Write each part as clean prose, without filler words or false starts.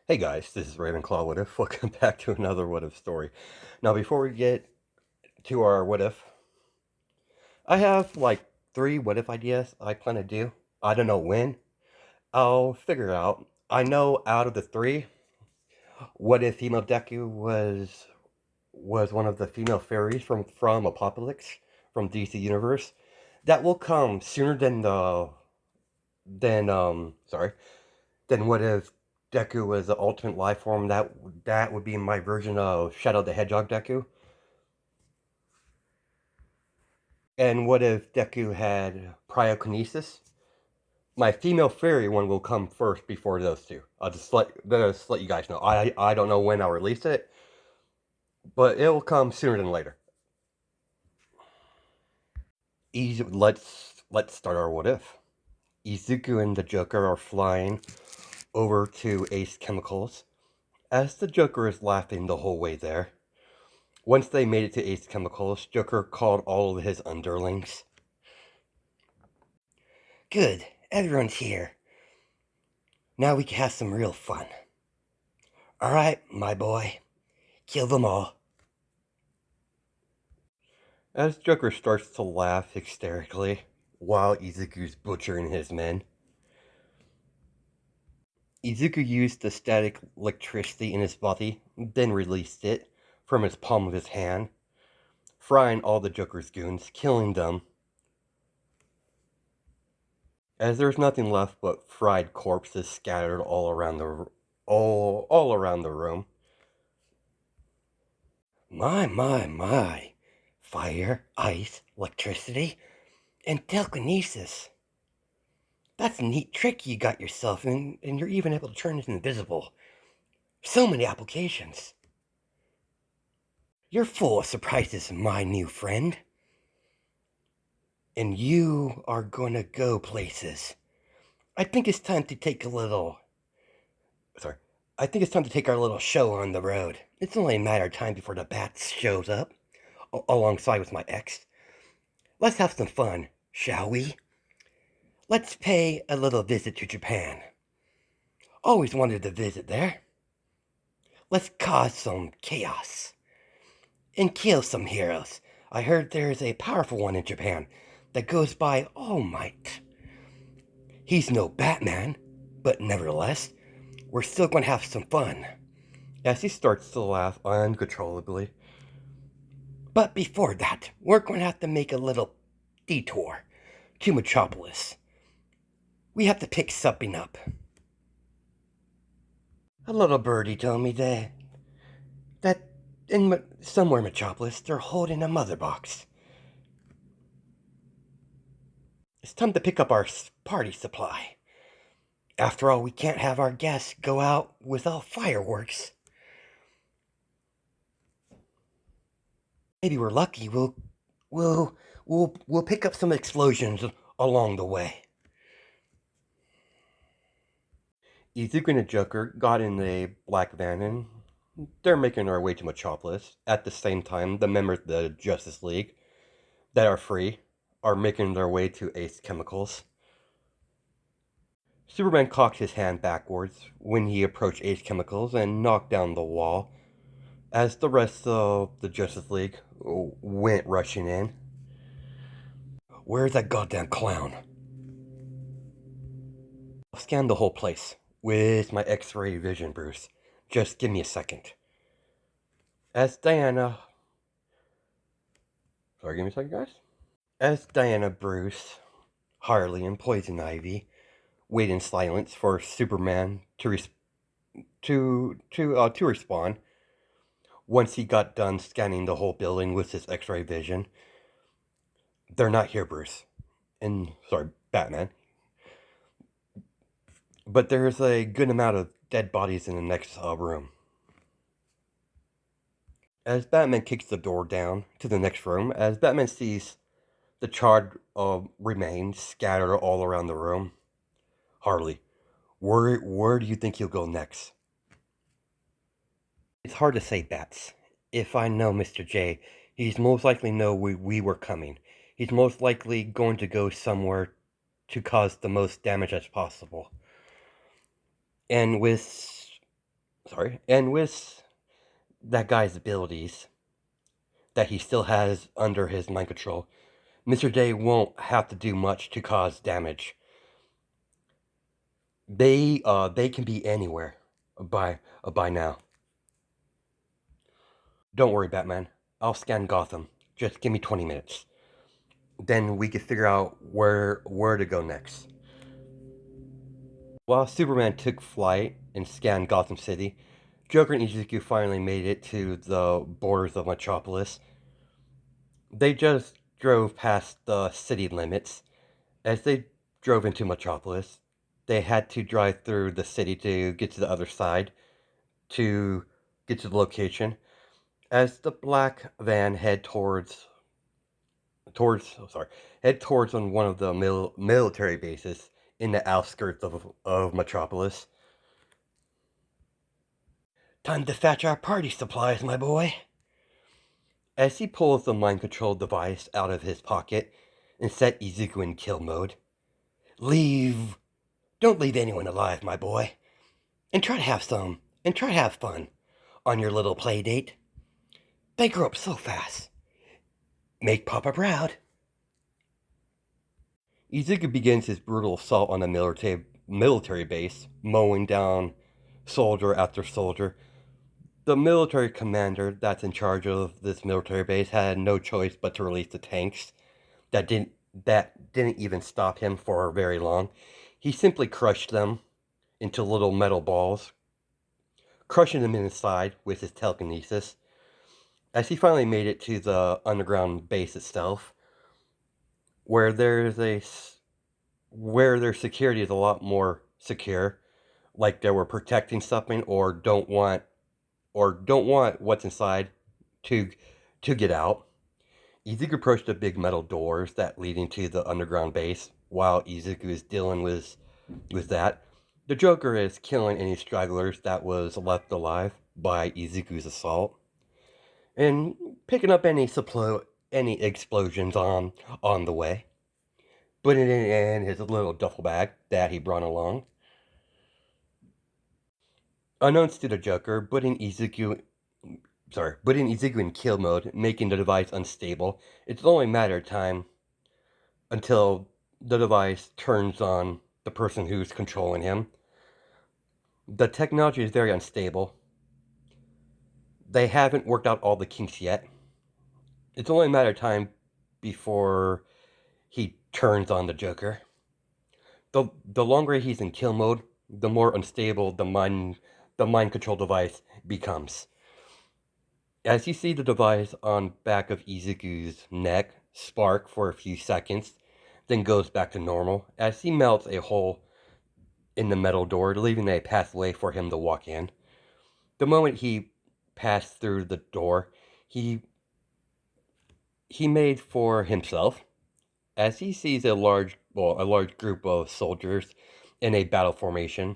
Hey guys, this is Ravenclaw What If. Welcome back to another What If story. Now, before we get to our What If, I have like 3 What If ideas I plan to do. I don't know when. I'll figure it out. I know out of the 3, what if female Deku was one of the female fairies from Apocalypse from DC Universe? That will come sooner than then what if Deku was the ultimate life form? That would be my version of Shadow the Hedgehog Deku. And what if Deku had cryokinesis? My female fairy one will come first before those two. I'll just let you guys know. I don't know when I'll release it, but it will come sooner than later. Let's start our what if. Izuku and the Joker are flying over to Ace Chemicals as the Joker is laughing the whole way there. Once they made it to Ace Chemicals, Joker called all of his underlings. Good, everyone's here. Now we can have some real fun. Alright, my boy, kill them all. As Joker starts to laugh hysterically while Izuku's butchering his men, Izuku used the static electricity in his body, then released it from his palm of his hand, frying all the Joker's goons, killing them. As there's nothing left but fried corpses scattered all around the room. My. Fire, ice, electricity, and telekinesis. That's a neat trick you got yourself in, and you're even able to turn it invisible. So many applications. You're full of surprises, my new friend. And you are gonna go places. I think it's time to take a little... Sorry. I think it's time to take our little show on the road. It's only a matter of time before the Bats shows up, alongside with my ex. Let's have some fun, shall we? Let's pay a little visit to Japan. Always wanted to visit there. Let's cause some chaos. And kill some heroes. I heard there's a powerful one in Japan that goes by All Might. He's no Batman, but nevertheless, we're still going to have some fun. As he starts to laugh uncontrollably. But before that, we're going to have to make a little detour to Metropolis. We have to pick something up. A little birdie told me that in somewhere in Metropolis, they're holding a mother box. It's time to pick up our party supply. After all, we can't have our guests go out without fireworks. Maybe we're lucky. We'll pick up some explosions along the way. Izuku and the Joker got in a black van and they're making their way to Metropolis. At the same time, the members of the Justice League that are free are making their way to Ace Chemicals. Superman cocked his hand backwards when he approached Ace Chemicals and knocked down the wall as the rest of the Justice League went rushing in. Where's that goddamn clown? I'll scan the whole place with my X-ray vision, Bruce. Just give me a second. As Diana... Sorry, give me a second, guys. As Diana, Bruce, Harley, and Poison Ivy wait in silence for Superman to respond. Once he got done scanning the whole building with his X-ray vision, they're not here, Bruce. Batman. But there's a good amount of dead bodies in the next room. As Batman kicks the door down to the next room, as Batman sees the charred remains scattered all around the room, Harley, where do you think he'll go next? It's hard to say, Bats. If I know Mr. J, he's most likely know we were coming. He's most likely going to go somewhere to cause the most damage as possible. And with and with that guy's abilities that he still has under his mind control, Mr. Day won't have to do much to cause damage. They can be anywhere by now. Don't worry, Batman. I'll scan Gotham. Just give me 20 minutes. Then we can figure out where to go next. While Superman took flight and scanned Gotham City, Joker and Izuku finally made it to the borders of Metropolis. They just drove past the city limits. As they drove into Metropolis, they had to drive through the city to get to the other side, to get to the location. As the black van head towards on one of the military bases in the outskirts of Metropolis. Time to fetch our party supplies, my boy. As he pulls the mind control device out of his pocket and set Izuku in kill mode. Don't leave anyone alive, my boy. And try to have fun on your little play date. They grow up so fast. Make Papa proud. Izuku begins his brutal assault on the military base, mowing down soldier after soldier. The military commander that's in charge of this military base had no choice but to release the tanks that didn't even stop him for very long. He simply crushed them into little metal balls, crushing them inside with his telekinesis. As he finally made it to the underground base itself, where their security is a lot more secure, like they were protecting something or don't want what's inside to get out. Izuku approached the big metal doors that leading to the underground base. While Izuku is dealing with that, the Joker is killing any stragglers that was left alive by Izuku's assault, and picking up any explosions on the way, putting it in his little duffel bag that he brought along. Unknowns to the Joker, putting Izuku in kill mode, making the device unstable. It's only a matter of time until the device turns on the person who's controlling him. The technology is very unstable. They haven't worked out all the kinks yet. It's only a matter of time before he turns on the Joker. The longer he's in kill mode, the more unstable the mind control device becomes. As you see the device on back of Izuku's neck spark for a few seconds, then goes back to normal as he melts a hole in the metal door, leaving a pathway for him to walk in. The moment he passed through the door, he made for himself as he sees a large group of soldiers in a battle formation.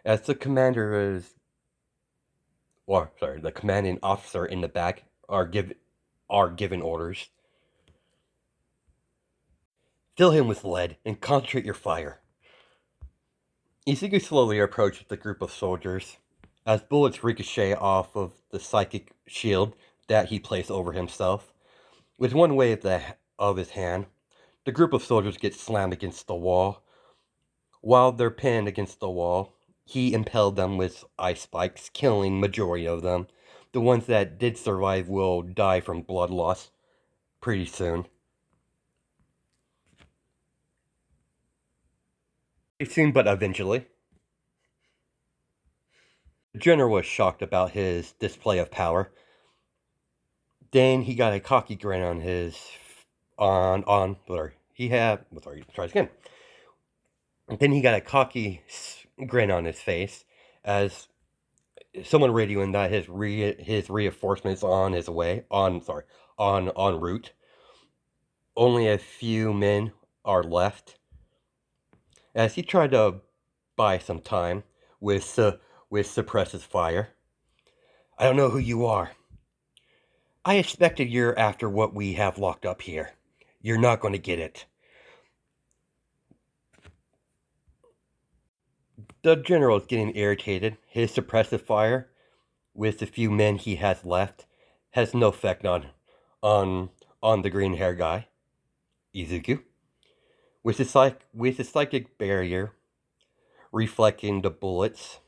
As the the commanding officer in the back are given orders. Fill him with lead and concentrate your fire. Izuku slowly approaches the group of soldiers as bullets ricochet off of the psychic shield that he placed over himself. With one wave of his hand, the group of soldiers get slammed against the wall. While they're pinned against the wall, he impaled them with ice spikes, killing majority of them. The ones that did survive will die from blood loss pretty soon. Soon, but eventually. The general was shocked about his display of power. Then he got a cocky grin on his on sorry. He had sorry, try again. Then he got a cocky grin on his face as someone radioing that his reinforcements on his way on en route. Only a few men are left. As he tried to buy some time with suppress his fire. I don't know who you are. I expected you're after what we have locked up here. You're not going to get it. The general is getting irritated. His suppressive fire, with the few men he has left, has no effect on on the green hair guy, Izuku. With his psychic barrier reflecting the bullets,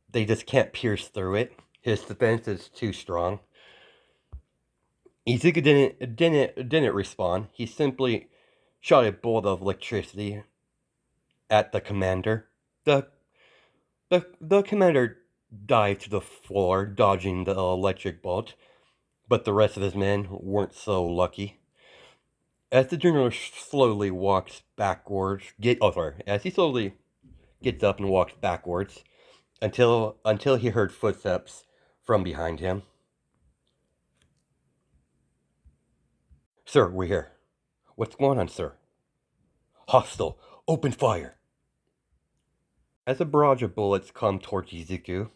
they just can't pierce through it. His defense is too strong. Izuku didn't respond. He simply shot a bolt of electricity at the commander. The the commander dived to the floor, dodging the electric bolt, but the rest of his men weren't so lucky. As the general slowly walks backwards, as he slowly gets up and walks backwards until he heard footsteps from behind him. Sir, we're here. What's going on, sir? Hostile. Open fire. As a barrage of bullets come towards Izuku,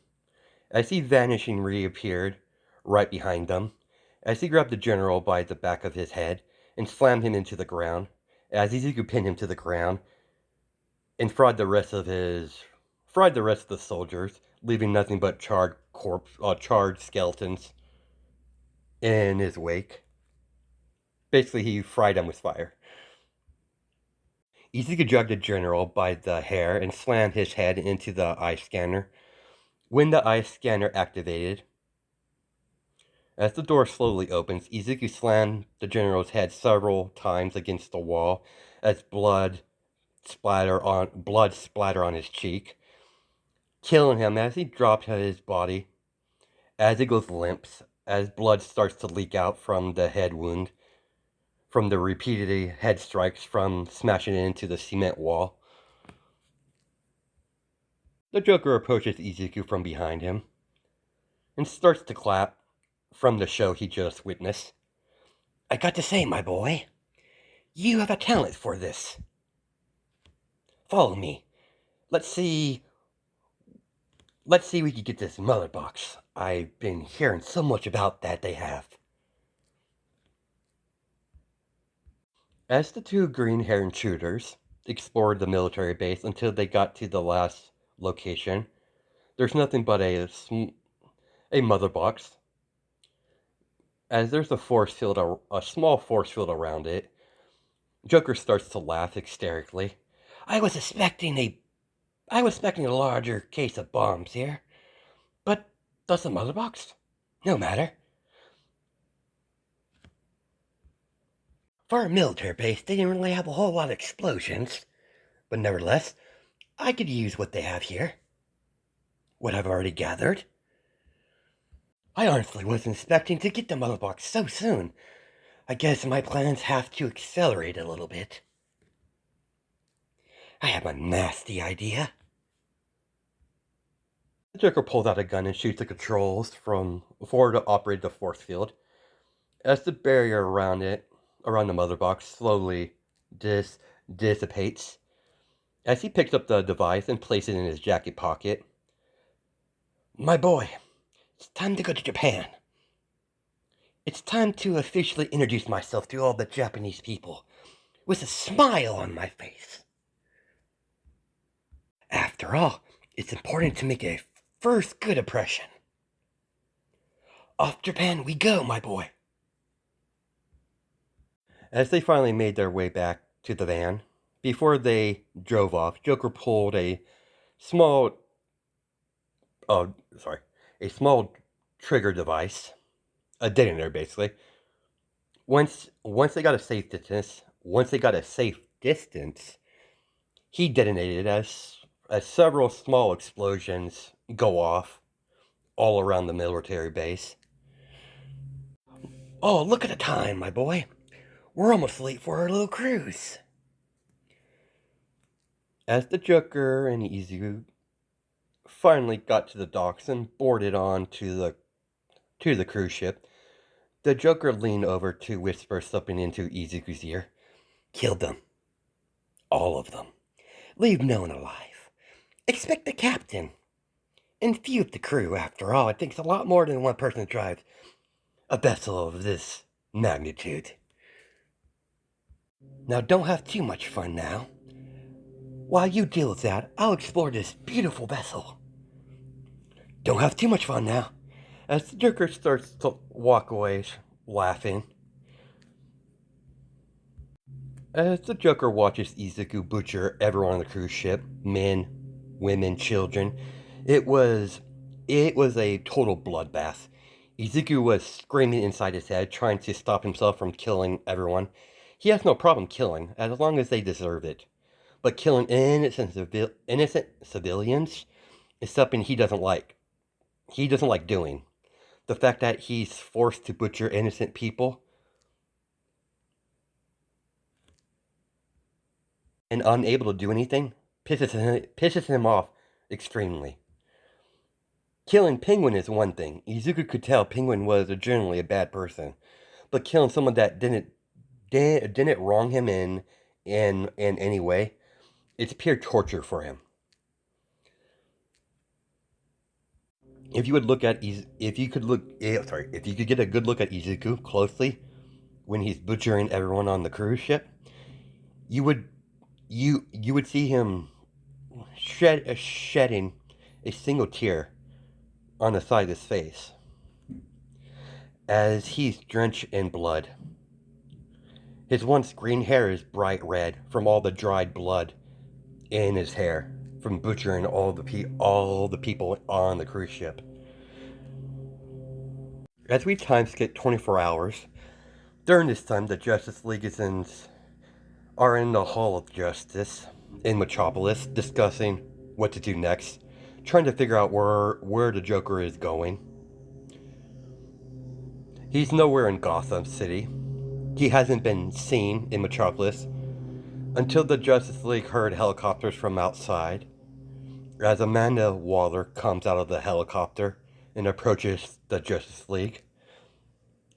as he vanishing reappeared right behind them, as he grabbed the general by the back of his head and slammed him into the ground, as Izuku pinned him to the ground and fried the rest of the soldiers, leaving nothing but charred skeletons in his wake. Basically, he fried them with fire. Izuku dragged the general by the hair and slammed his head into the eye scanner. When the eye scanner activated, as the door slowly opens, Izuku slammed the general's head several times against the wall as blood splatter on his cheek, killing him as he dropped his body. As he goes limp, as blood starts to leak out from the head wound, from the repeated head strikes from smashing into the cement wall. The Joker approaches Izuku from behind him and starts to clap from the show he just witnessed. I got to say, my boy, you have a talent for this. Follow me. Let's see we can get this mother box. I've been hearing so much about that they have. As the two green-haired intruders explored the military base until they got to the last location, there's nothing but a mother box. As there's a small force field around it, Joker starts to laugh hysterically. I was expecting a larger case of bombs here, but does the mother box? No matter. For a military base, they didn't really have a whole lot of explosions, but nevertheless, I could use what they have here. What I've already gathered. I honestly wasn't expecting to get the mother box so soon. I guess my plans have to accelerate a little bit. I have a nasty idea. The Joker pulls out a gun and shoots the controls from forward to operate the force field. As the barrier around the mother box, slowly dissipates, as he picks up the device and places it in his jacket pocket. My boy, it's time to go to Japan. It's time to officially introduce myself to all the Japanese people with a smile on my face. After all, it's important to make a first good impression. Off Japan we go, my boy. As they finally made their way back to the van, before they drove off, Joker pulled a small trigger device, a detonator basically. Once they got a safe distance, he detonated as several small explosions go off all around the military base. Oh, look at the time, my boy. We're almost late for our little cruise. As the Joker and Izuku finally got to the docks and boarded on to the cruise ship, the Joker leaned over to whisper something into Izuku's ear. Kill them. All of them. Leave no one alive. Expect the captain. And few of the crew, after all. It takes a lot more than one person to drive a vessel of this magnitude. Now don't have too much fun now. While you deal with that, I'll explore this beautiful vessel. Don't have too much fun now. As the Joker starts to walk away, laughing. As the Joker watches Izuku butcher everyone on the cruise ship, men, women, children, it was a total bloodbath. Izuku was screaming inside his head, trying to stop himself from killing everyone. He has no problem killing, as long as they deserve it. But killing innocent civilians is something he doesn't like. He doesn't like doing. The fact that he's forced to butcher innocent people and unable to do anything pisses him off extremely. Killing Penguin is one thing. Izuku could tell Penguin was generally a bad person, but killing someone that didn't wrong him in any way, it's pure torture for him. If you would look at if you could look if you could get a good look at Izuku closely when he's butchering everyone on the cruise ship, you would you would see him shedding a single tear on the side of his face as he's drenched in blood. His once green hair is bright red from all the dried blood in his hair from butchering all the people on the cruise ship. As we time skip 24 hours, during this time the Justice League are in the Hall of Justice in Metropolis discussing what to do next, trying to figure out where the Joker is going. He's nowhere in Gotham City. He hasn't been seen in Metropolis until the Justice League heard helicopters from outside. As Amanda Waller comes out of the helicopter and approaches the Justice League,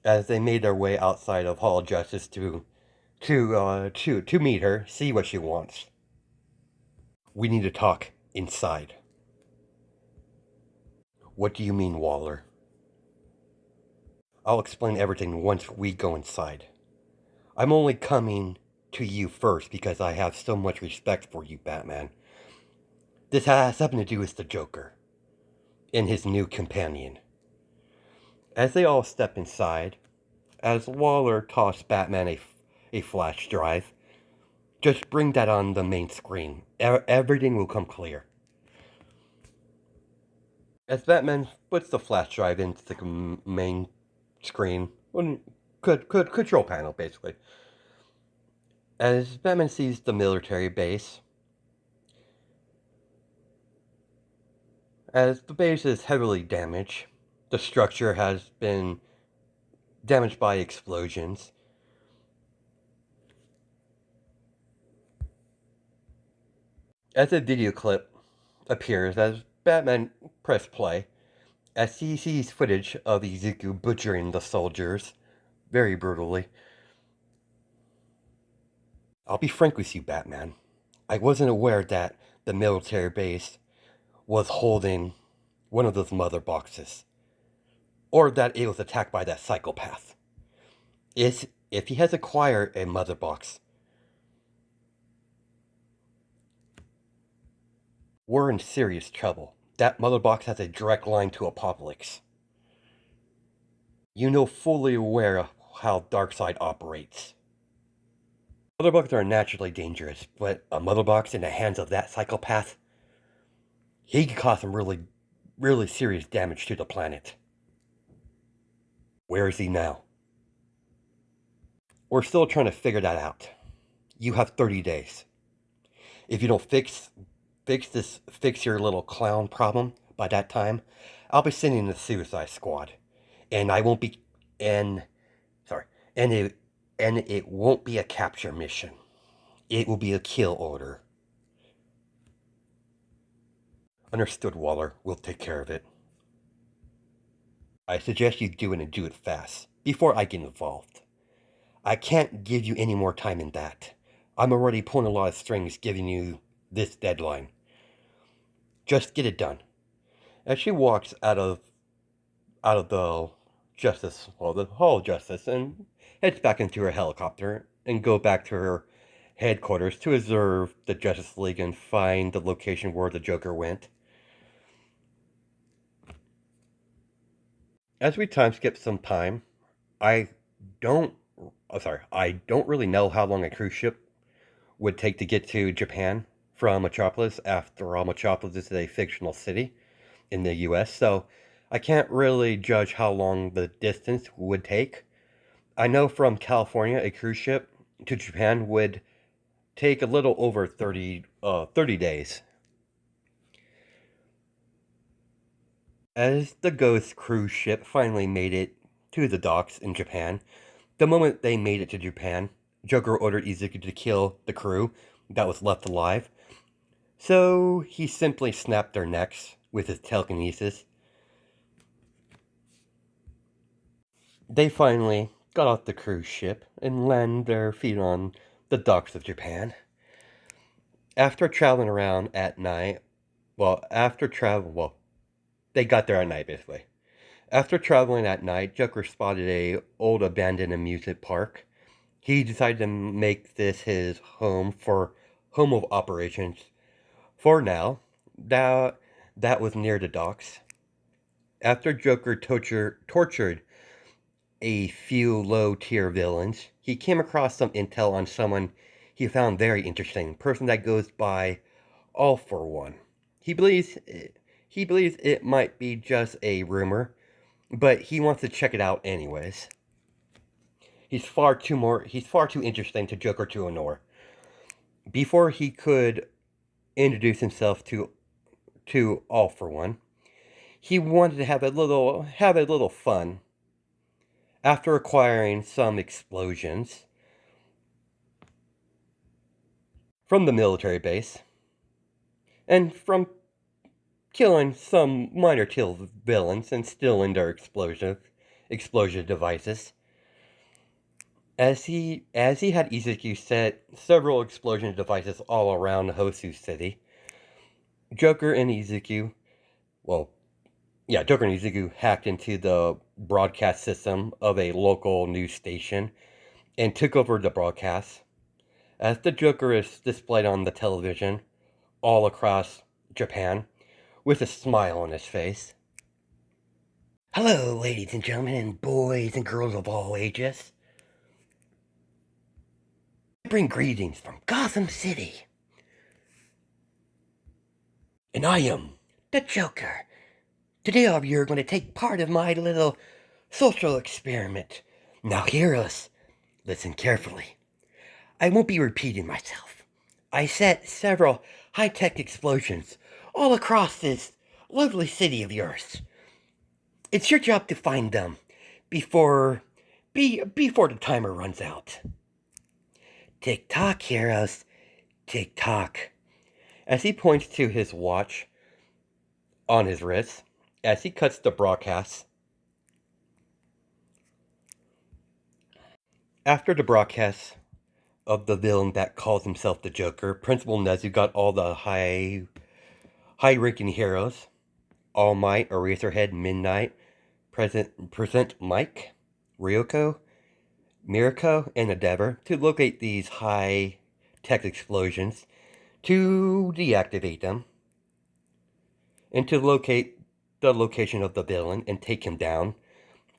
as they made their way outside of Hall of Justice to meet her, see what she wants. We need to talk inside. What do you mean, Waller? I'll explain everything once we go inside. I'm only coming to you first because I have so much respect for you, Batman. This has something to do with the Joker and his new companion. As they all step inside, as Waller tossed Batman a flash drive, just bring that on the main screen. Everything will come clear. As Batman puts the flash drive into the main screen, control panel basically. As Batman sees the military base, as the base is heavily damaged, the structure has been damaged by explosions. As a video clip appears, as Batman press play, as he sees footage of Izuku butchering the soldiers very brutally. I'll be frank with you, Batman. I wasn't aware that the military base was holding one of those mother boxes, or that it was attacked by that psychopath. If he has acquired a mother box, we're in serious trouble. That mother box has a direct line to Apocalypse. You know fully aware of how Darkseid operates. Mother boxes are naturally dangerous, but a mother box in the hands of that psychopath, he could cause some really serious damage to the planet. Where is he now? We're still trying to figure that out. You have 30 days. If you don't fix your little clown problem by that time, I'll be sending the Suicide Squad, and I won't be, and sorry, and it won't be a capture mission. It will be a kill order. Understood, Waller. We'll take care of it. I suggest you do it and do it fast, before I get involved. I can't give you any more time than that. I'm already pulling a lot of strings giving you this deadline. Just get it done. As she walks out of the the Hall of Justice, and heads back into her helicopter and go back to her headquarters to observe the Justice League and find the location where the Joker went. As we time skip some time, I don't I don't really know how long a cruise ship would take to get to Japan from Metropolis. After all, Metropolis is a fictional city in the US, so I can't really judge how long the distance would take. I know from California, a cruise ship to Japan would take a little over 30 days. As the Ghost cruise ship finally made it to the docks in Japan, the moment they made it to Japan, Joker ordered Izuku to kill the crew that was left alive. So he simply snapped their necks with his telekinesis. They finally got off the cruise ship and landed their feet on the docks of Japan. After traveling around at night, they got there at night basically. After traveling at night, Joker spotted a old abandoned amusement park. He decided to make this his home of operations for now. That was near the docks. After Joker tortured a few low-tier villains, he came across some intel on someone he found very interesting, a person that goes by All for One. He believes it might be just a rumor, but he wants to check it out anyways. He's far too interesting to Joker to ignore. Before he could introduce himself to All for One, he wanted to have a little fun. After acquiring some explosions from the military base, and from killing some minor kill villains and stealing their explosion devices, as he had Izuku set several explosion devices all around Hosu City, Joker and Izuku, Joker and Izuku hacked into the broadcast system of a local news station and took over the broadcast. As the Joker is displayed on the television all across Japan with a smile on his face. Hello, ladies and gentlemen, and boys and girls of all ages. I bring greetings from Gotham City. And I am the Joker. Today, all of you are going to take part of my little social experiment. Now, heroes, listen carefully. I won't be repeating myself. I set several high-tech explosions all across this lovely city of yours. It's your job to find them before the timer runs out. Tick-tock, heroes. Tick-tock. As he points to his watch on his wrist, as he cuts the broadcast. After the broadcast of the villain that calls himself the Joker, Principal Nezu got all the high-ranking heroes, All Might, Eraserhead, Midnight, Present Mike, Ryoko, Mirako, and Endeavor to locate these high-tech explosions, to deactivate them, and to locate the location of the villain and take him down.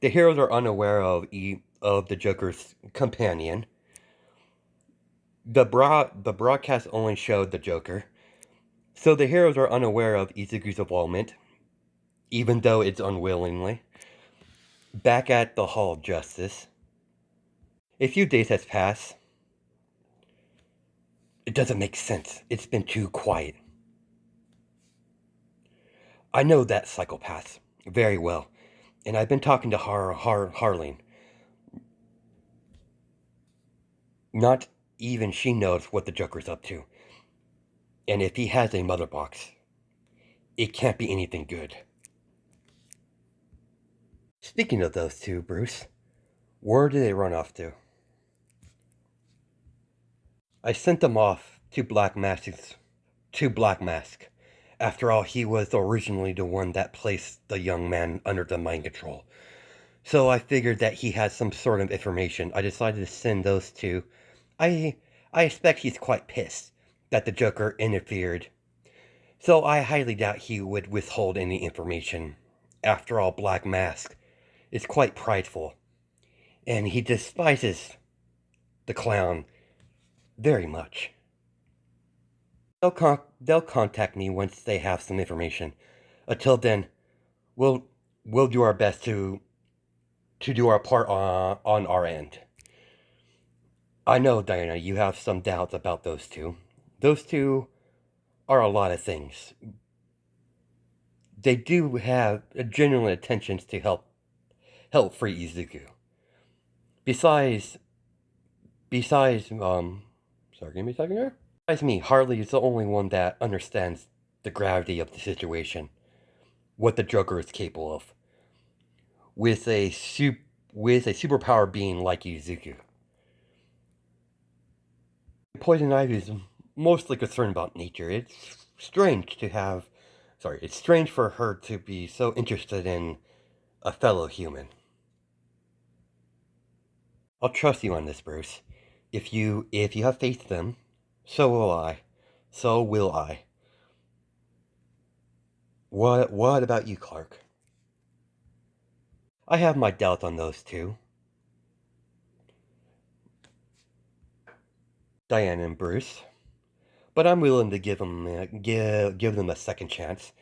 The heroes are unaware of the Joker's companion. The broadcast only showed the Joker, so the heroes are unaware of Izuku's involvement, even though it's unwillingly. Back at the Hall of Justice, a few days has passed. It doesn't make sense. It's been too quiet. I know that psychopath very well, and I've been talking to Harleen. Not even she knows what the Joker's up to. And if he has a mother box, it can't be anything good. Speaking of those two, Bruce, where did they run off to? I sent them off to Black Mask. After all, he was originally the one that placed the young man under the mind control. So I figured that he had some sort of information. I decided to send those two. I I expect he's quite pissed that the Joker interfered, so I highly doubt he would withhold any information. After all, Black Mask is quite prideful, and he despises the clown very much. They'll contact me once they have some information. Until then, we'll we'll do our best to do our part on our end. I know, Diana, you have some doubts about those two. Those two are a lot of things. They do have genuine intentions to help free Izuku. Besides, sorry, give me a second here. Besides me, Harley is the only one that understands the gravity of the situation, what the Joker is capable of, with a superpower being like Izuku. Poison Ivy is mostly concerned about nature. It's strange it's strange for her to be so interested in a fellow human. I'll trust you on this, Bruce. If you have faith in them, so will I. So will I. What about you, Clark? I have my doubts on those two. Diane and Bruce. But I'm willing to give them a second chance.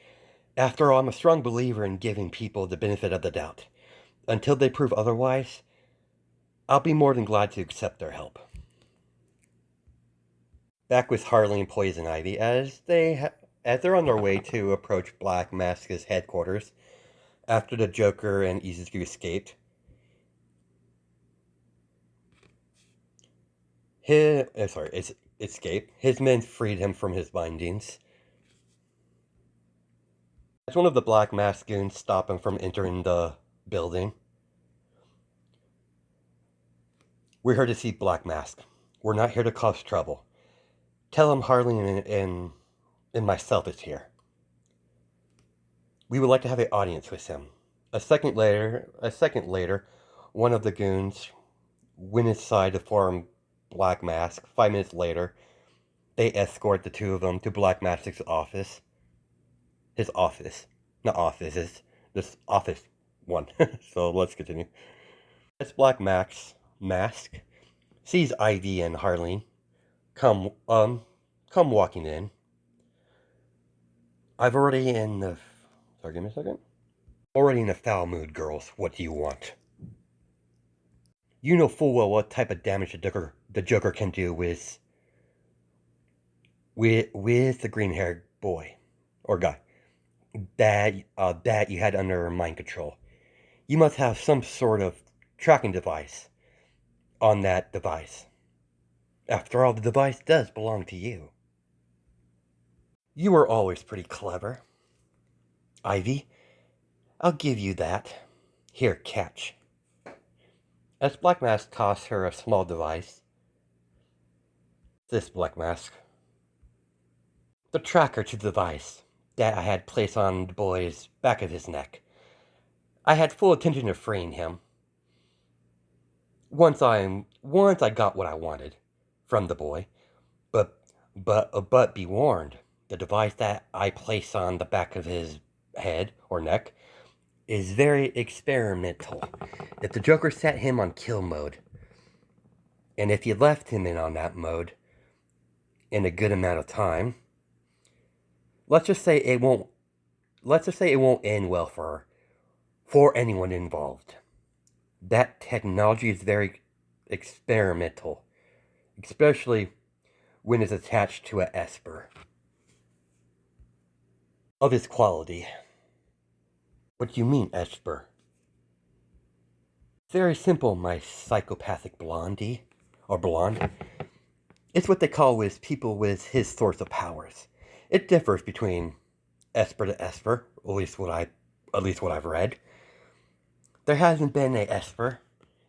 After all, I'm a strong believer in giving people the benefit of the doubt. Until they prove otherwise, I'll be more than glad to accept their help. Back with Harley and Poison Ivy as they're on their way to approach Black Mask's headquarters after the Joker and Izuku escaped. Escape. His men freed him from his bindings. As one of the Black Mask goons stop him from entering the building. We're here to see Black Mask. We're not here to cause trouble. Tell him Harley and myself is here. We would like to have an audience with him. A second later, one of the goons went inside to form Black Mask. 5 minutes later, they escort the two of them to Black Mask's office. His office. Not offices. This office one. So let's continue. As Black Mask sees Ivy and Harley come walking in. Sorry, give me a second. Already in a foul mood, girls. What do you want? You know full well what type of damage the Joker can do with the green-haired boy or guy that you had under mind control. You must have some sort of tracking device on that device. After all, the device does belong to you. You were always pretty clever, Ivy. I'll give you that. Here, catch. As Black Mask tossed her a small device. This Black Mask. The tracker to the device that I had placed on the boy's back of his neck. I had full intention of freeing him. Once I got what I wanted from the boy, but be warned, the device that I placed on the back of his head or neck is very experimental. If the Joker set him on kill mode, and if you left him in on that mode in a good amount of time, let's just say it won't end well for anyone involved. That technology is very experimental, especially when it's attached to an Esper of its quality. What do you mean, Esper? Very simple, my psychopathic blondie, or blonde. It's what they call with people with his sorts of powers. It differs between Esper to Esper, at least what I've read. There hasn't been a Esper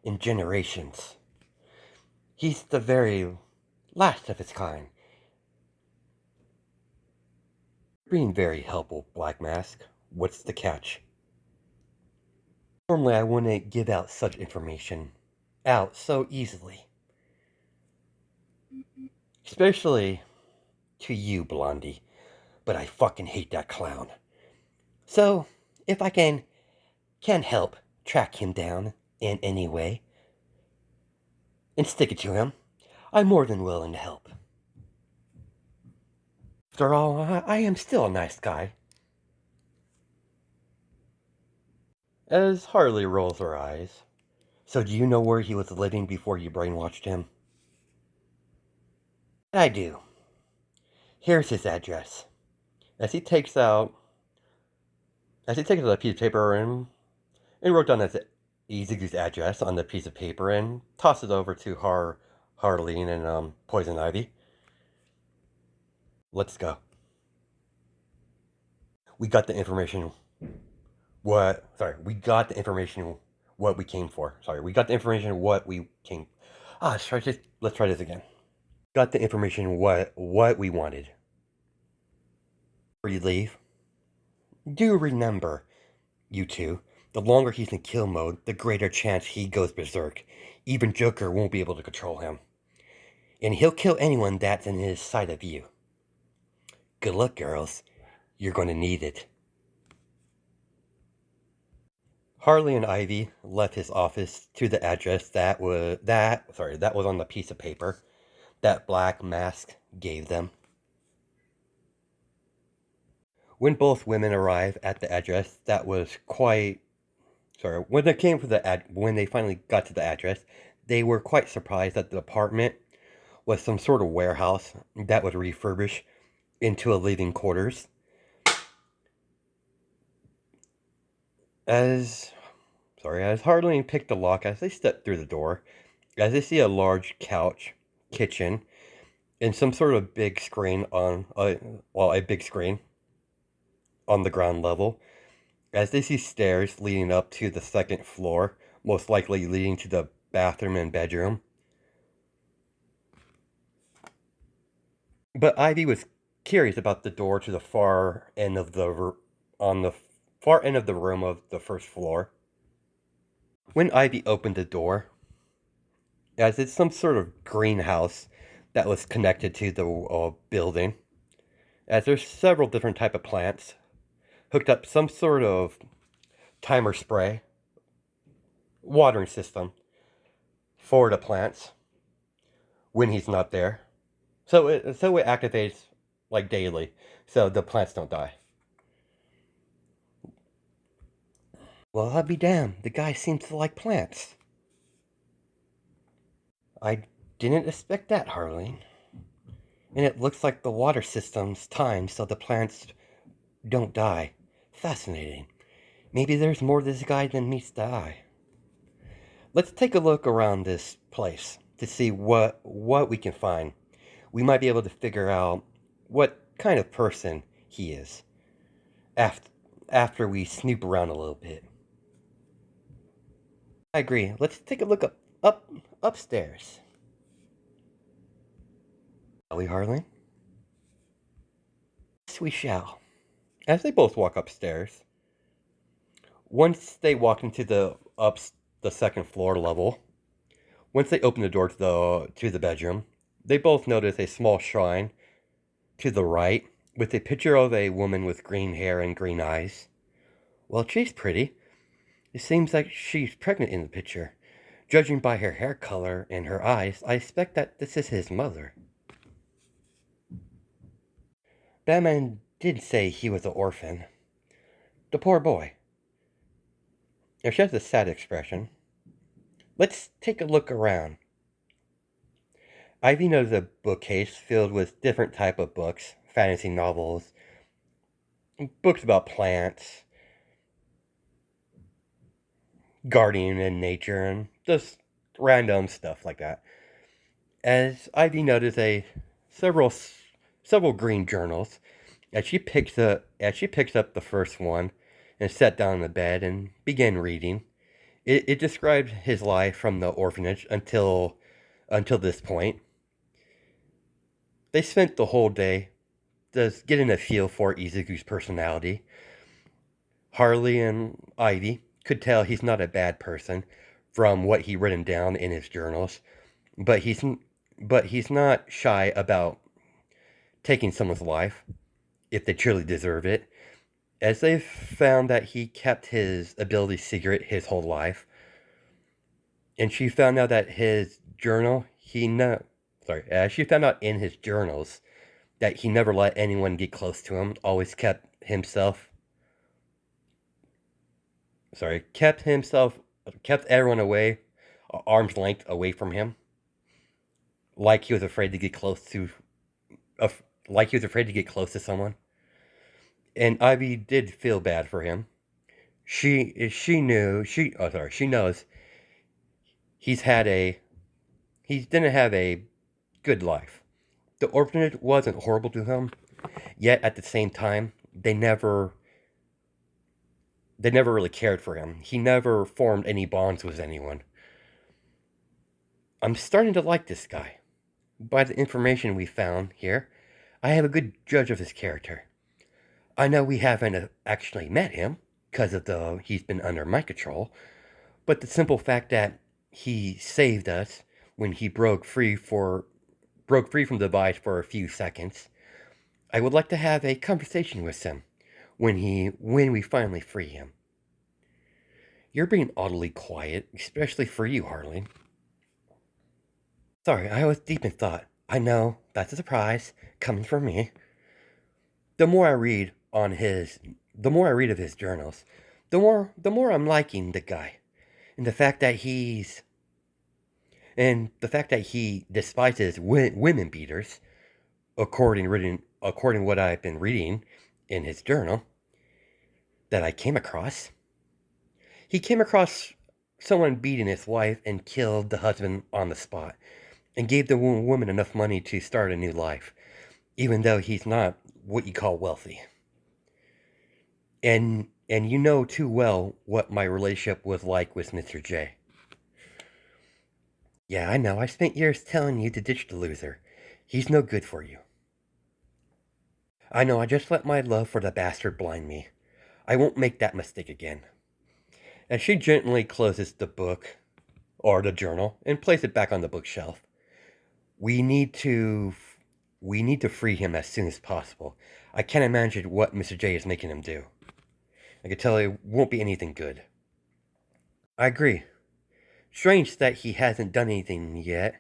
in generations. He's the very last of his kind. Being very helpful, Black Mask. What's the catch? Normally I wouldn't give out such information out so easily. Especially to you, Blondie. But I fucking hate that clown. So, if I can help track him down in any way and stick it to him, I'm more than willing to help. After all, I am still a nice guy. As Harley rolls her eyes, so do you know where he was living before you brainwashed him? I do. Here's his address. As he takes out a piece of paper and wrote down Izuku's address on the piece of paper and tosses it over to Harleen and Poison Ivy. Let's go. We got the information. We got the information what we came for. We got the information what we came. Let's try this again. Got the information what we wanted. Before you leave, do remember, you two, the longer he's in kill mode, the greater chance he goes berserk. Even Joker won't be able to control him. And he'll kill anyone that's in his sight of view. Good luck, girls. You're going to need it. Harley and Ivy left his office to the address that was on the piece of paper that Black Mask gave them. When both women arrived at the address, that was quite when they finally got to the address, they were quite surprised that the apartment was some sort of warehouse that was refurbished into a living quarters. As Harleen picked the lock as they stepped through the door, as they see a large couch, kitchen, and some sort of big screen a big screen on the ground level, as they see stairs leading up to the second floor, most likely leading to the bathroom and bedroom. But Ivy was curious about the door to the far end of the far end of the room of the first floor. When Ivy opened the door, as it's some sort of greenhouse that was connected to the building, as there's several different type of plants hooked up some sort of timer spray watering system for the plants when he's not there. So it activates like daily, so the plants don't die. Well, I'll be damned. The guy seems to like plants. I didn't expect that, Harleen. And it looks like the water system's timed so the plants don't die. Fascinating. Maybe there's more to this guy than meets the eye. Let's take a look around this place to see what we can find. We might be able to figure out what kind of person he is after we snoop around a little bit. I agree. Let's take a look upstairs. Shall we, Harleen? Yes, we shall. As they both walk upstairs, once they walk into the second floor level, once they open the door to the bedroom, they both notice a small shrine to the right with a picture of a woman with green hair and green eyes. Well, she's pretty. It seems like she's pregnant in the picture. Judging by her hair color and her eyes, I expect that this is his mother. Batman did say he was an orphan. The poor boy. Now she has a sad expression. Let's take a look around. Ivy knows a bookcase filled with different type of books, fantasy novels, books about plants, gardening and nature, and just random stuff like that. As Ivy noticed several green journals, as she picks up the first one and sat down in the bed and began reading. It described his life from the orphanage until this point. They spent the whole day just getting a feel for Izuku's personality. Harley and Ivy could tell he's not a bad person from what he written down in his journals, but but he's not shy about taking someone's life if they truly deserve it, as they've found that he kept his ability secret his whole life. And she found out that his journal, she found out in his journals that he never let anyone get close to him, always kept everyone away, arm's length away from him, like he was afraid to get close to, like he was afraid to get close to someone. And Ivy did feel bad for him. She knows he didn't have a good life. The orphanage wasn't horrible to him, yet at the same time, they never really cared for him. He never formed any bonds with anyone. I'm starting to like this guy. By the information we found here, I have a good judge of his character. I know we haven't actually met him, because he's been under my control, but the simple fact that he saved us when he broke free from the device for a few seconds, I would like to have a conversation with him when we finally free him. You're being oddly quiet, especially for you, Harley. Sorry, I was deep in thought. I know, that's a surprise, coming from me. The more I read of his journals, the more I'm liking the guy. And the fact that he despises women beaters, according what I've been reading in his journal that I came across. He came across someone beating his wife and killed the husband on the spot, and gave the woman enough money to start a new life, even though he's not what you call wealthy. And you know too well what my relationship was like with Mr. J. Yeah, I know, I spent years telling you to ditch the loser. He's no good for you. I know, I just let my love for the bastard blind me. I won't make that mistake again. And she gently closes the book, or the journal, and places it back on the bookshelf. We need to free him as soon as possible. I can't imagine what Mr. J is making him do. I can tell it won't be anything good. I agree. Strange that he hasn't done anything yet.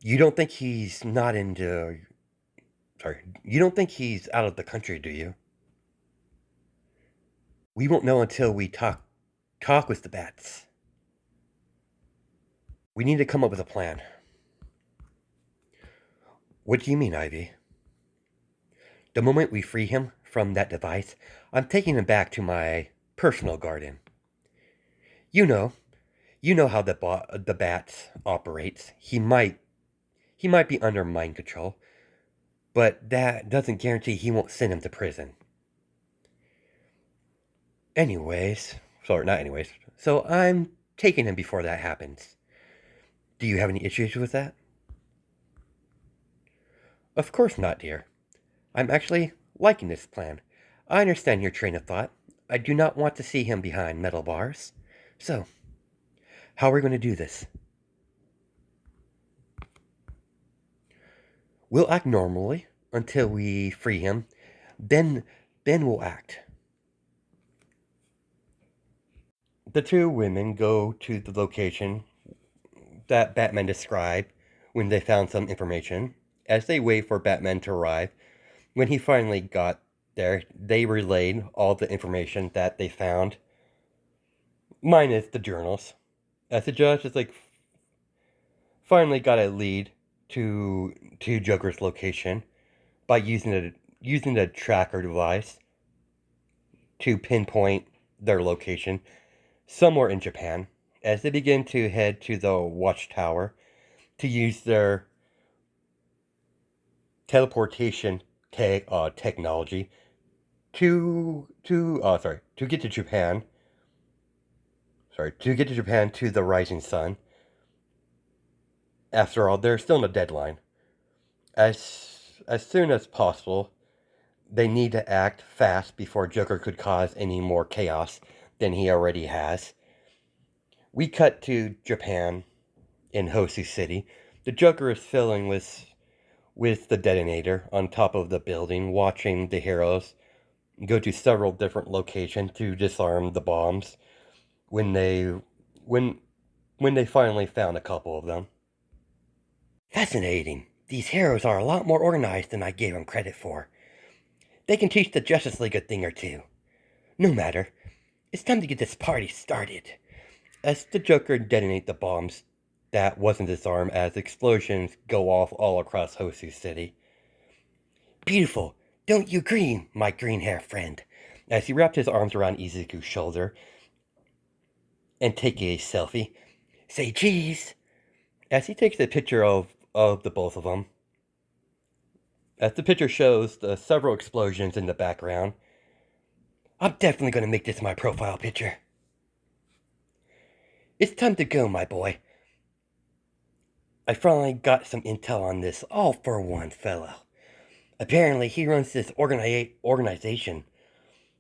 You don't think he's not into... you don't think he's out of the country, do you? We won't know until we talk with the bats. We need to come up with a plan. What do you mean, Ivy? The moment we free him from that device, I'm taking him back to my personal garden. You know how the bat operates. He might be under mind control, but that doesn't guarantee he won't send him to prison. So I'm taking him before that happens. Do you have any issues with that? Of course not, dear. I'm actually liking this plan. I understand your train of thought. I do not want to see him behind metal bars. So, how are we going to do this? We'll act normally until we free him. Then we'll act. The two women go to the location that Batman described when they found some information. As they wait for Batman to arrive, when he finally got there, they relayed all the information that they found, minus the journals. As the judge is finally got a lead to Joker's location by using the tracker device to pinpoint their location somewhere in Japan. As they begin to head to the watchtower to use their teleportation technology to get to Japan. To get to Japan to the rising sun. After all, they're still in a deadline. As soon as possible, they need to act fast before Joker could cause any more chaos than he already has. We cut to Japan in Hosu City. The Joker is filling with the detonator on top of the building, watching the heroes go to several different locations to disarm the bombs when they when when they finally found a couple of them. Fascinating. These heroes are a lot more organized than I gave them credit for. They can teach the Justice League a thing or two. No matter. It's time to get this party started. As the Joker detonate the bombs that wasn't disarmed as explosions go off all across Hosu City. Beautiful. Don't you agree, my green-hair friend? As he wrapped his arms around Izuku's shoulder and taking a selfie. Say cheese. As he takes a picture of the both of them. As the picture shows the several explosions in the background. I'm definitely going to make this my profile picture. It's time to go, my boy. I finally got some intel on this all-for-one fellow. Apparently, he runs this organization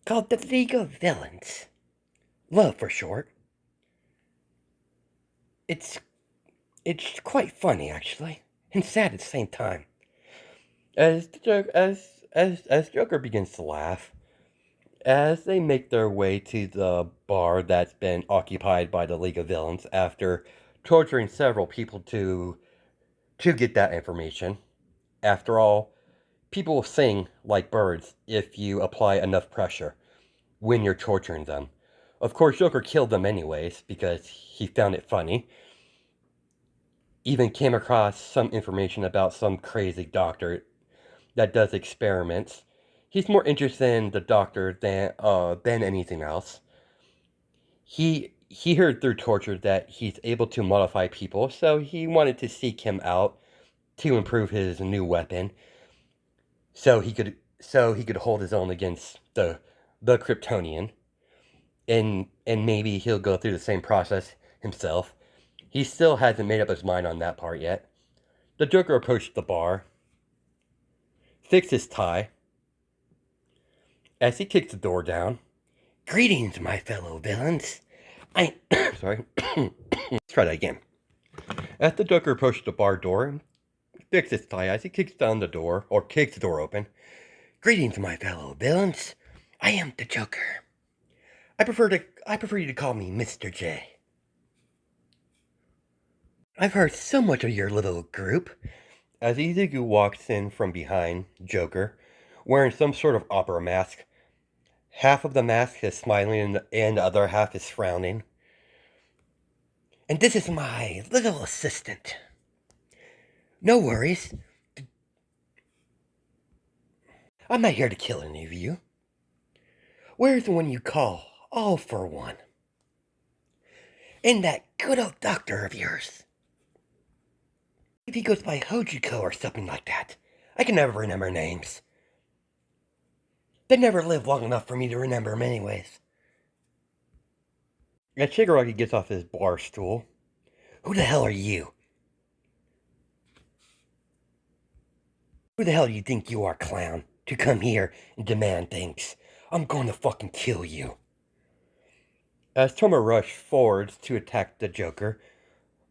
called the League of Villains. Love for short. It's quite funny, actually, and sad at the same time. As Joker begins to laugh, as they make their way to the bar that's been occupied by the League of Villains after torturing several people to get that information. After all, people will sing like birds if you apply enough pressure when you're torturing them. Of course, Joker killed them anyways because he found it funny. Even came across some information about some crazy doctor that does experiments. He's more interested in the doctor than anything else. He heard through torture that he's able to modify people, so he wanted to seek him out to improve his new weapon, so he could hold his own against the Kryptonian, and maybe he'll go through the same process himself. He still hasn't made up his mind on that part yet. The Joker approached the bar, fixed his tie. As he kicked the door down, greetings, my fellow villains. Sorry. Let's try that again. As the Joker approached the bar door, fixed his tie as he kicks down the door, or kicks the door open. Greetings, my fellow villains. I am the Joker. I prefer you to call me Mr. J. I've heard so much of your little group. As Izuku walks in from behind Joker, wearing some sort of opera mask. Half of the mask is smiling and the other half is frowning. And this is my little assistant. No worries. I'm not here to kill any of you. Where's the one you call all for one? And that good old doctor of yours. If he goes by Hojuko or something like that, I can never remember names. They never lived long enough for me to remember them anyways. As Shigaraki gets off his bar stool, who the hell are you? Who the hell do you think you are, clown, to come here and demand things? I'm going to fucking kill you. As Toma rushed forwards to attack the Joker,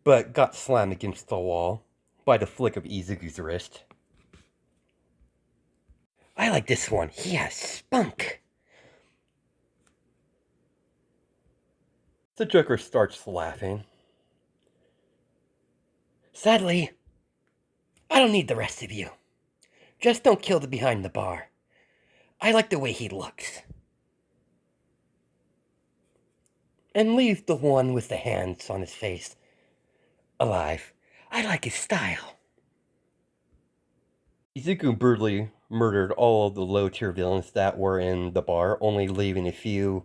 but got slammed against the wall by the flick of Izuku's wrist. I like this one. He has spunk. The Joker starts laughing. Sadly, I don't need the rest of you. Just don't kill the behind the bar. I like the way he looks. And leave the one with the hands on his face alive. I like his style. Izuku brutally murdered all of the low-tier villains that were in the bar, only leaving a few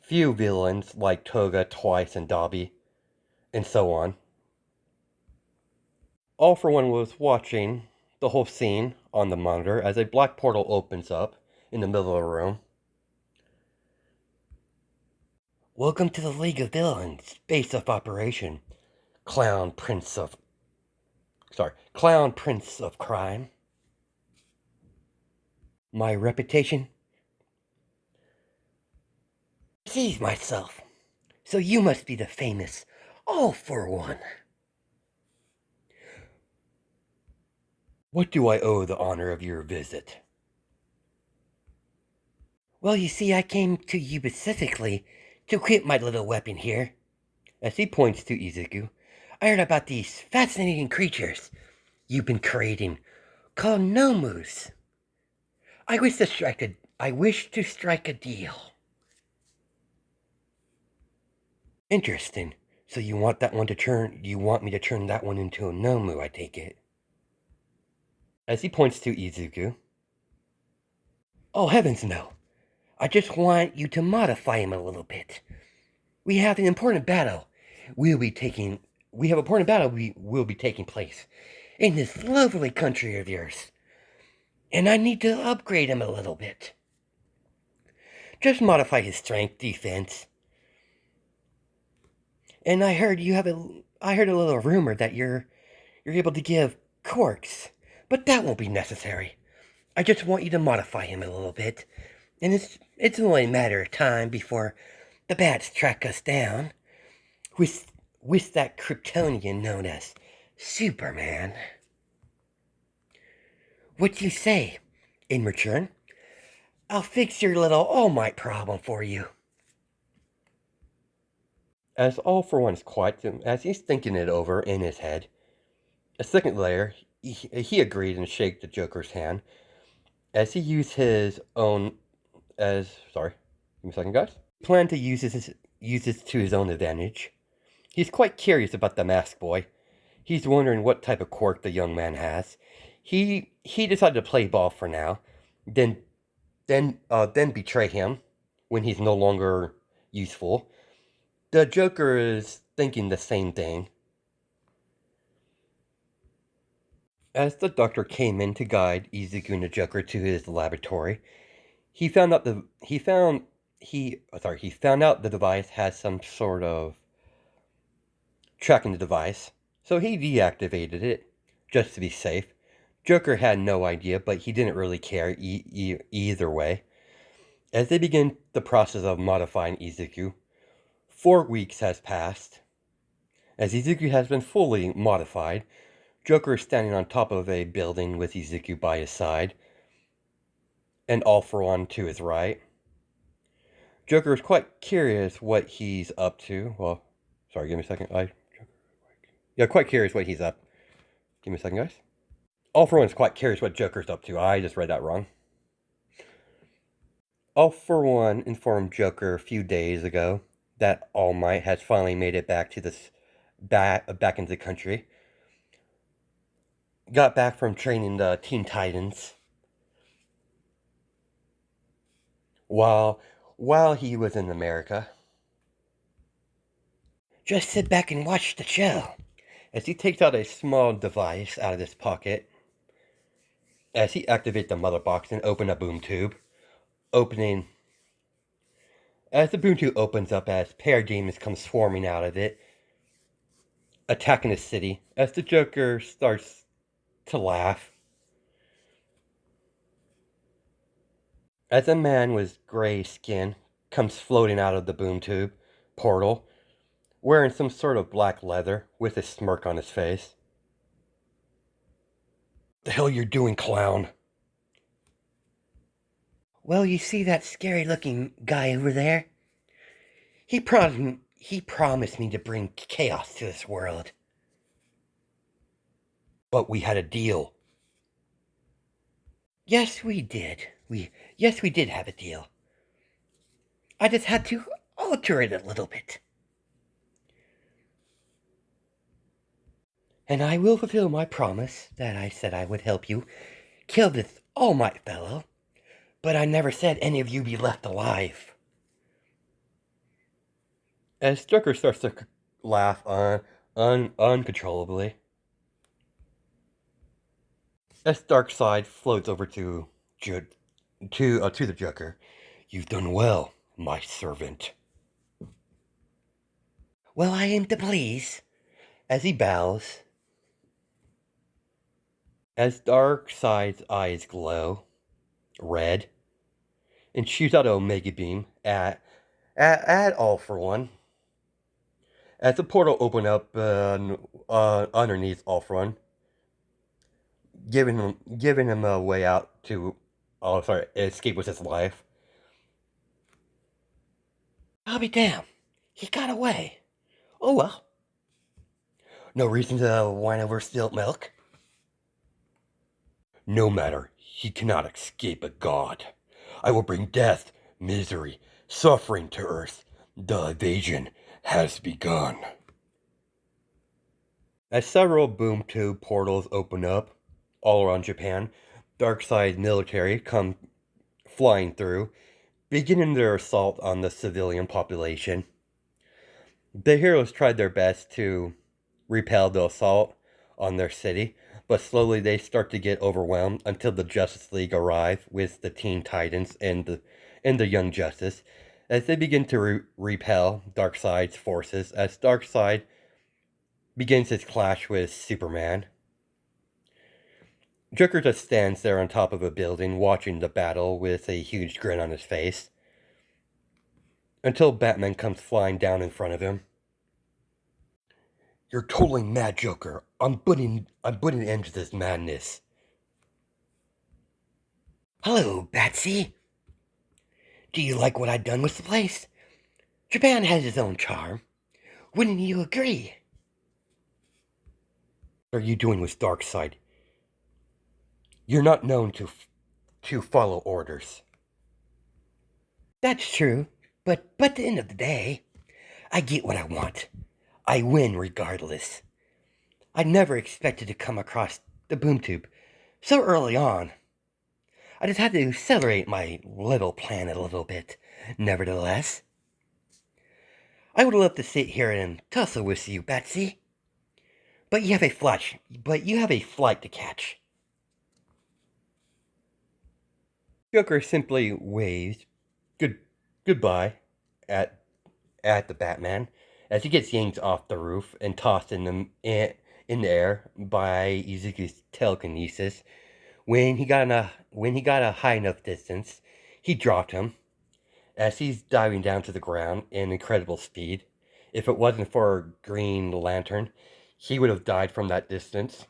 villains like Toga, Twice, and Dabi, and so on. All for One was watching the whole scene on the monitor as a black portal opens up in the middle of the room. Welcome to the League of Villains, base of operation. Clown Prince of Crime. My reputation? Seize myself. So you must be the famous All for one. What do I owe the honor of your visit? Well, you see, I came to you specifically to equip my little weapon here. As he points to Izuku, I heard about these fascinating creatures you've been creating called Nomus. I wish to strike a deal. Interesting. So you want me to turn that one into a Nomu, I take it. As he points to Izuku. Oh, heavens no. I just want you to modify him a little bit. We have an important battle. We will be taking place in this lovely country of yours. And I need to upgrade him a little bit. Just modify his strength, defense. And I heard a little rumor that you're able to give quirks, but that won't be necessary. I just want you to modify him a little bit, and it's only a matter of time before the bats track us down with that Kryptonian known as Superman. What you say? In return, I'll fix your little All Might problem for you. As All for One is quiet, as he's thinking it over in his head, a second later, he agreed and shake the Joker's hand as he used his own sorry, give me a second, guys. He planned to use this to his own advantage. He's quite curious about the masked boy. He's wondering what type of quirk the young man has. He decided to play ball for now, then betray him when he's no longer useful. The Joker is thinking the same thing. As the doctor came in to guide Izuku and the Joker to his laboratory, he found out the device has some sort of tracking the device, so he deactivated it just to be safe. Joker had no idea, but he didn't really care either way. As they begin the process of modifying Izuku, 4 weeks has passed. As Izuku has been fully modified, Joker is standing on top of a building with Izuku by his side, and All for One to his right. Joker is quite curious what he's up to. Well, sorry, give me a second. Quite curious what he's up. Give me a second, guys. All for One is quite curious what Joker's up to. I just read that wrong. All for One informed Joker a few days ago that All Might has finally made it back to back into the country. Got back from training the Teen Titans. While he was in America. Just sit back and watch the show. As he takes out a small device out of his pocket. As he activates the mother box and opens a boom tube. As the boom tube opens up, as parademons come swarming out of it, attacking the city, as the Joker starts to laugh. As a man with gray skin comes floating out of the boom tube portal, wearing some sort of black leather with a smirk on his face. The hell you're doing, clown? Well, you see that scary-looking guy over there? He promised me to bring chaos to this world. But we had a deal. Yes, we did. We did have a deal. I just had to alter it a little bit. And I will fulfill my promise that I said I would help you kill this All Might fellow, but I never said any of you be left alive. As Joker starts to laugh uncontrollably, as Darkseid floats over to the Joker, you've done well, my servant. Well, I aim to please. As he bows, as Darkseid's eyes glow red, and shoots out an Omega Beam at All for One. As the portal opened up underneath Ultron, giving him a way out to, escape with his life. I'll be damned. He got away. Oh well. No reason to whine over spilt milk. No matter, he cannot escape a god. I will bring death, misery, suffering to Earth. The invasion has begun. As several boom tube portals open up all around Japan, Darkseid military come flying through, beginning their assault on the civilian population. The heroes tried their best to repel the assault on their city, but slowly they start to get overwhelmed until the Justice League arrive with the Teen Titans and the Young Justice as they begin to repel Darkseid's forces as Darkseid begins his clash with Superman. Joker just stands there on top of a building watching the battle with a huge grin on his face until Batman comes flying down in front of him. You're totally mad, Joker. I'm putting an end to this madness. Hello, Batsy. Do you like what I've done with the place? Japan has its own charm. Wouldn't you agree? What are you doing with Darkseid? You're not known to follow orders. That's true, but at the end of the day, I get what I want. I win regardless. I never expected to come across the boom tube so early on. I just had to accelerate my little plan a little bit, nevertheless. I would love to sit here and tussle with you, Betsy. But you have a flight to catch. Joker simply waves goodbye at the Batman as he gets yanked off the roof and tossed in the air by Izuku's telekinesis. When he got a high enough distance, he dropped him as he's diving down to the ground in incredible speed. If it wasn't for Green Lantern, he would have died from that distance.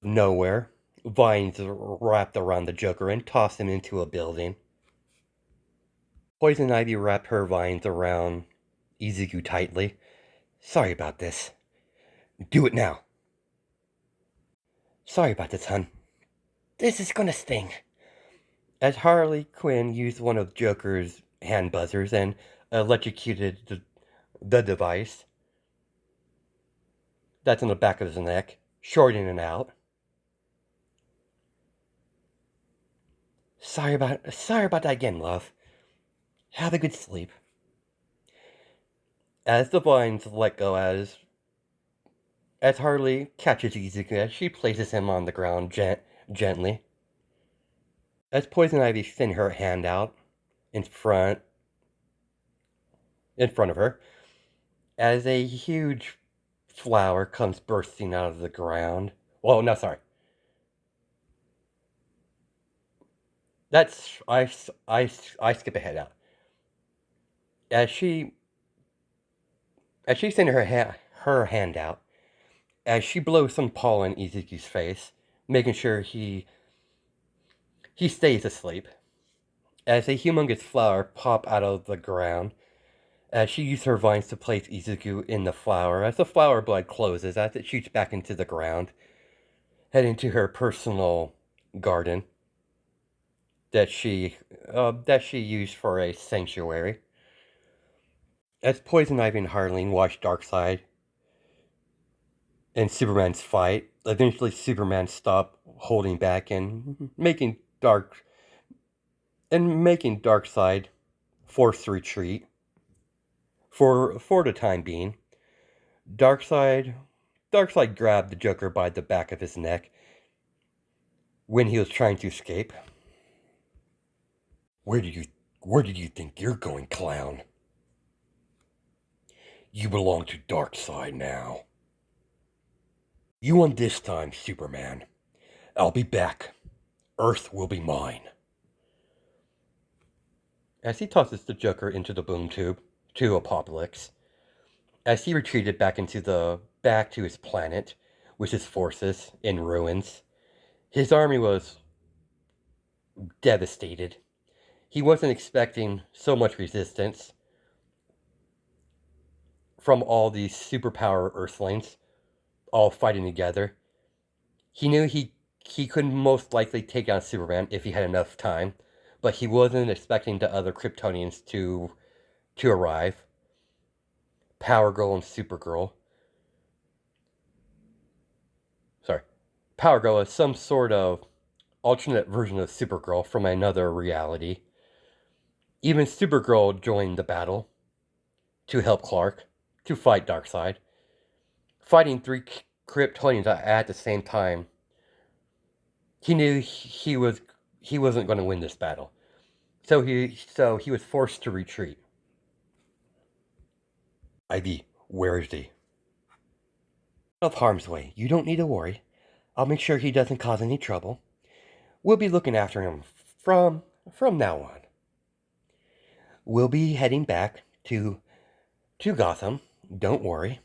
Nowhere, vines wrapped around the Joker and tossed him into a building. Poison Ivy wrapped her vines around Izuku tightly. Sorry about this. Do it now. Sorry about this, hun. This is gonna sting. As Harley Quinn used one of Joker's hand buzzers and electrocuted the device that's on the back of his neck, shorting it out. Sorry about that again, love. Have a good sleep. As the vines let go, as Harley catches Izuku, as she places him on the ground gently. As Poison Ivy sends her hand out in front of her, as a huge flower comes bursting out of the ground. Well, no, sorry. That's I skip ahead out. As she sends her hand out, as she blows some pollen in Izuku's face, making sure he stays asleep. As a humongous flower pop out of the ground, as she used her vines to place Izuku in the flower, as the flower bud closes, as it shoots back into the ground, heading to her personal garden that she used for a sanctuary. As Poison Ivy and Harleen watch Darkseid and Superman's fight, eventually Superman stopped holding back and making Darkseid forced retreat. For the time being, Darkseid grabbed the Joker by the back of his neck when he was trying to escape. Where did you think you're going, clown? You belong to Darkseid now. You won this time, Superman. I'll be back. Earth will be mine. As he tosses the Joker into the boom tube to Apocalypse, as he retreated back to his planet with his forces in ruins. His army was devastated. He wasn't expecting so much resistance from all these superpower Earthlings all fighting together. He knew he could most likely take down Superman if he had enough time, but he wasn't expecting the other Kryptonians to arrive. Power Girl and Supergirl. Sorry. Power Girl is some sort of alternate version of Supergirl from another reality. Even Supergirl joined the battle to help Clark to fight Darkseid. Fighting three Kryptonians at the same time. He knew he wasn't going to win this battle. So he was forced to retreat. Ivy, where is he? Out of harm's way. You don't need to worry. I'll make sure he doesn't cause any trouble. We'll be looking after him from now on. We'll be heading back to Gotham. Don't worry.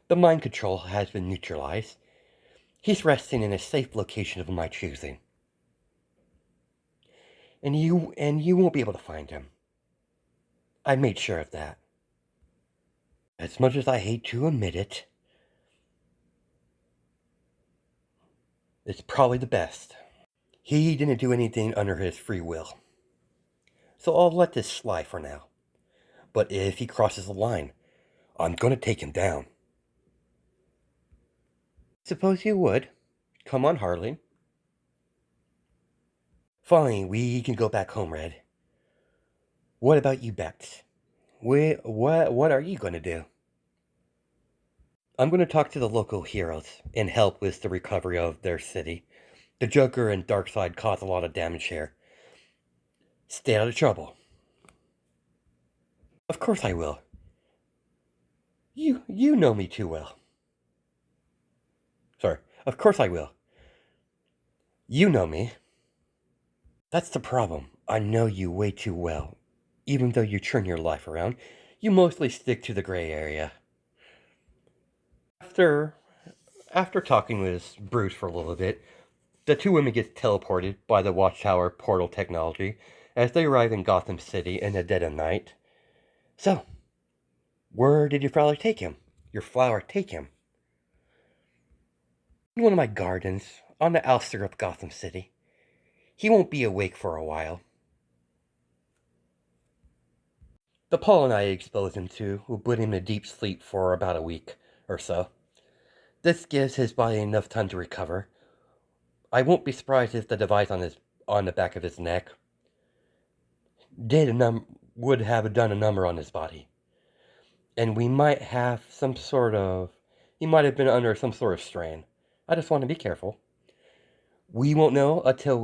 The mind control has been neutralized. He's resting in a safe location of my choosing. And you won't be able to find him. I made sure of that. As much as I hate to admit it, it's probably the best. He didn't do anything under his free will. So I'll let this slide for now. But if he crosses the line, I'm going to take him down. Suppose you would. Come on, Harley. Fine, we can go back home, Red. What about you, Bex? What are you going to do? I'm going to talk to the local heroes and help with the recovery of their city. The Joker and Darkseid caused a lot of damage here. Stay out of trouble. Of course I will. You know me too well. Sorry, of course I will. You know me. That's the problem. I know you way too well. Even though you turn your life around, you mostly stick to the gray area. After talking with Bruce for a little bit, the two women get teleported by the Watchtower portal technology as they arrive in Gotham City in the dead of night. So, where did your flower take him? In one of my gardens, on the outskirts of Gotham City. He won't be awake for a while. The pollen I exposed him to will put him in deep sleep for about a week or so. This gives his body enough time to recover. I won't be surprised if the device on the back of his neck would have done a number on his body. And we might have he might have been under some sort of strain. I just want to be careful. We won't know until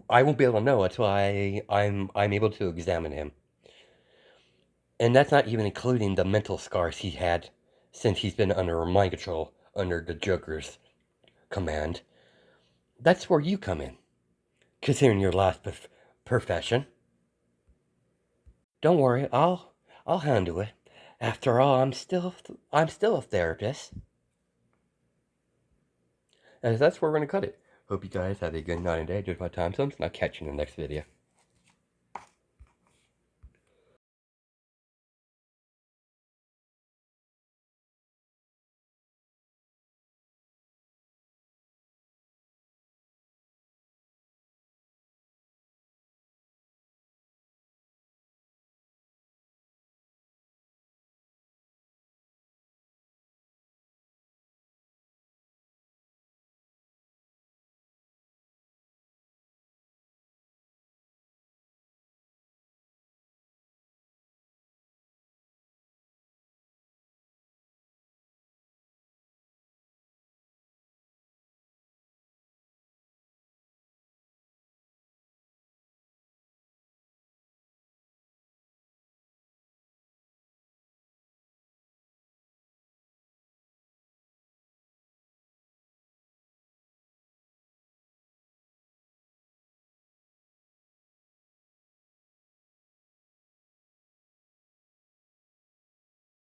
I won't be able to know until I'm able to examine him. And that's not even including the mental scars he had since he's been under mind control under the Joker's command. That's where you come in, considering your last profession. Don't worry, I'll handle it. After all, I'm still a therapist. And that's where we're gonna cut it. Hope you guys have a good night and day. Just my time zones, and I'll catch you in the next video.